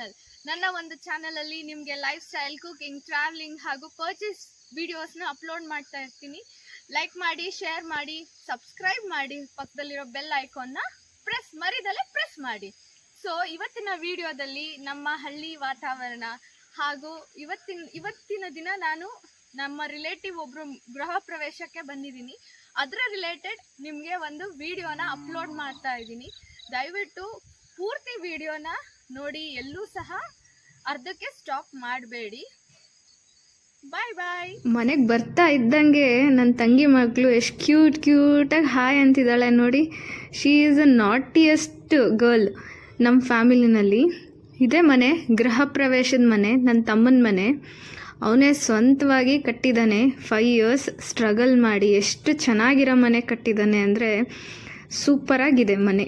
Channel. ನನ್ನ ಒಂದು ಚಾನಲಲ್ಲಿ ನಿಮಗೆ ಲೈಫ್ ಸ್ಟೈಲ್, ಕುಕಿಂಗ್, ಟ್ರಾವೆಲಿಂಗ್ ಹಾಗೂ ಪರ್ಚೇಸ್ ವಿಡಿಯೋಸ್ನ ಅಪ್ಲೋಡ್ ಮಾಡ್ತಾ ಇರ್ತೀನಿ. ಲೈಕ್ ಮಾಡಿ, ಶೇರ್ ಮಾಡಿ, ಸಬ್ಸ್ಕ್ರೈಬ್ ಮಾಡಿ, ಪಕ್ಕದಲ್ಲಿರೋ ಬೆಲ್ ಐಕಾನ್ನ ಮರಿದಲ್ಲೇ ಪ್ರೆಸ್ ಮಾಡಿ. ಸೊ ಇವತ್ತಿನ ವಿಡಿಯೋದಲ್ಲಿ ನಮ್ಮ ಹಳ್ಳಿ ವಾತಾವರಣ ಹಾಗೂ ಇವತ್ತಿನ ದಿನ ನಾನು ನಮ್ಮ ರಿಲೇಟಿವ್ ಒಬ್ರು ಗೃಹ ಪ್ರವೇಶಕ್ಕೆ ಬಂದಿದ್ದೀನಿ. ಅದರ ರಿಲೇಟೆಡ್ ನಿಮಗೆ ಒಂದು ವಿಡಿಯೋನ ಅಪ್ಲೋಡ್ ಮಾಡ್ತಾ ಇದ್ದೀನಿ. ದಯವಿಟ್ಟು ಪೂರ್ತಿ ವಿಡಿಯೋನ ನೋಡಿ, ಎಲ್ಲೂ ಸಹ ಅರ್ಧಕ್ಕೆ ಸ್ಟಾಪ್ ಮಾಡಬೇಡಿ. ಬಾಯ್ ಬಾಯ್. ಮನೆಗೆ ಬರ್ತಾ ಇದ್ದಂಗೆ ನನ್ನ ತಂಗಿ ಮಗಳು ಎಷ್ಟು ಕ್ಯೂಟಾಗಿ ಹಾಯ್ ಅಂತಿದ್ದಾಳೆ ನೋಡಿ. ಶೀ ಈಸ್ ಅ ನಾಟಿಯೆಸ್ಟ್ ಗರ್ಲ್ ನಮ್ಮ ಫ್ಯಾಮಿಲಿನಲ್ಲಿ. ಇದೇ ಮನೆ, ಗೃಹ ಪ್ರವೇಶದ ಮನೆ, ನನ್ನ ತಮ್ಮನ ಮನೆ. ಅವನೇ ಸ್ವಂತವಾಗಿ ಕಟ್ಟಿದ್ದಾನೆ. 5 years ಸ್ಟ್ರಗಲ್ ಮಾಡಿ ಎಷ್ಟು ಚೆನ್ನಾಗಿರೋ ಮನೆ ಕಟ್ಟಿದ್ದಾನೆ ಅಂದರೆ ಸೂಪರಾಗಿದೆ ಮನೆ.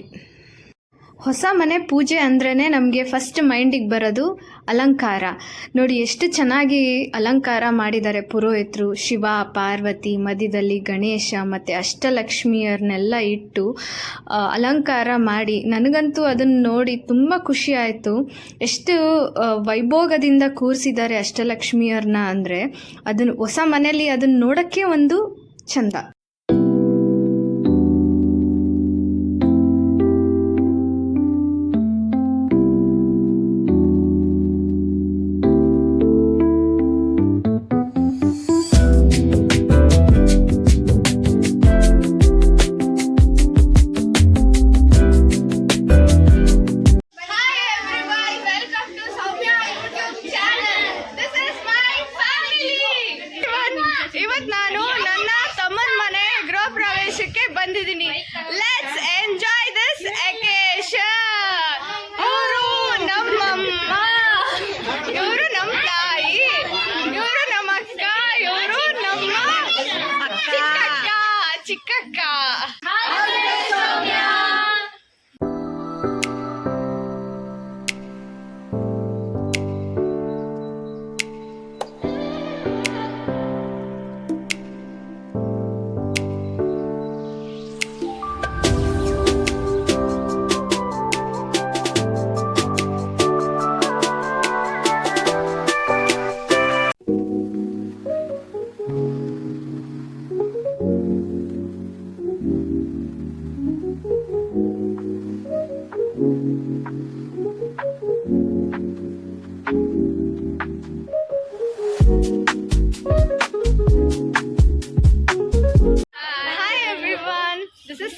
ಹೊಸ ಮನೆ ಪೂಜೆ ಅಂದ್ರೇ ನಮಗೆ ಫಸ್ಟ್ ಮೈಂಡಿಗೆ ಬರೋದು ಅಲಂಕಾರ. ನೋಡಿ ಎಷ್ಟು ಚೆನ್ನಾಗಿ ಅಲಂಕಾರ ಮಾಡಿದ್ದಾರೆ ಪುರೋಹಿತರು. ಶಿವ, ಪಾರ್ವತಿ, ಮಧ್ಯದಲ್ಲಿ ಗಣೇಶ ಮತ್ತು ಅಷ್ಟಲಕ್ಷ್ಮಿಯರನ್ನೆಲ್ಲ ಇಟ್ಟು ಅಲಂಕಾರ ಮಾಡಿ, ನನಗಂತೂ ಅದನ್ನು ನೋಡಿ ತುಂಬ ಖುಷಿ ಆಯಿತು. ಎಷ್ಟು ವೈಭೋಗದಿಂದ ಕೂರಿಸಿದ್ದಾರೆ ಅಷ್ಟಲಕ್ಷ್ಮಿಯರನ್ನ ಅಂದರೆ ಅದನ್ನು ಹೊಸ ಮನೆಯಲ್ಲಿ ಅದನ್ನು ನೋಡೋಕ್ಕೆ ಒಂದು ಚಂದ. ಇವತ್ತು ನಾನು ನನ್ನ ತಮ್ಮನ ಮನೆ ಗೃಹ ಪ್ರವೇಶಕ್ಕೆ ಬಂದಿದ್ದೀನಿ. Let's enjoy this occasion. ಇವರು ನಮ್ಮಮ್ಮ, ಇವರು ನಮ್ಮ ತಾಯಿ, ಇವರು ನಮ್ಮ ಅಕ್ಕ, ಇವರು ನಮ್ಮ ಚಿಕ್ಕಕ್ಕ.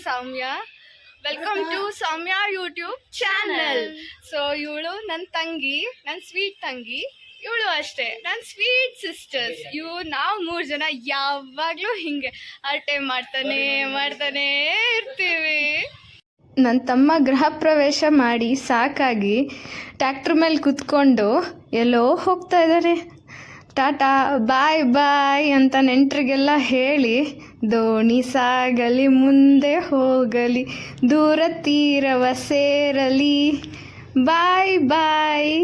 Soumya, welcome to Soumya YouTube channel. So ಇವಳು ನನ್ನ ತಂಗಿ, ನನ್ನ ಸ್ವೀಟ್ ತಂಗಿ. ಇವಳು ಅಷ್ಟೇ ನನ್ನ ಸ್ವೀಟ್ ಸಿಸ್ಟರ್ಸ್. ನಾವು 3 ಜನ ಯಾವಾಗಲೂ ಹಿಂಗೆ ಹರಟೆ ಮಾಡ್ತಾನೆ ಇರ್ತೀವಿ. ನನ್ನ ತಮ್ಮ ಗೃಹ ಪ್ರವೇಶ ಮಾಡಿ ಸಾಕಾಗಿ ಟ್ಯಾಕ್ಟ್ರ್ ಮೇಲೆ ಕೂತ್ಕೊಂಡು ಎಲ್ಲೋ ಹೋಗ್ತಾ ಇದ್ದಾರೆ. ಟಾಟಾ ಬಾಯ್ ಬಾಯ್ ಅಂತ ನೆಂಟರಿಗೆಲ್ಲ ಹೇಳಿ, ದೋಣಿ ಸಾಗಲಿ ಮುಂದೆ ಹೋಗಲಿ, ದೂರ ತೀರವ ಸೇರಲಿ, ಬಾಯ್ ಬಾಯ್.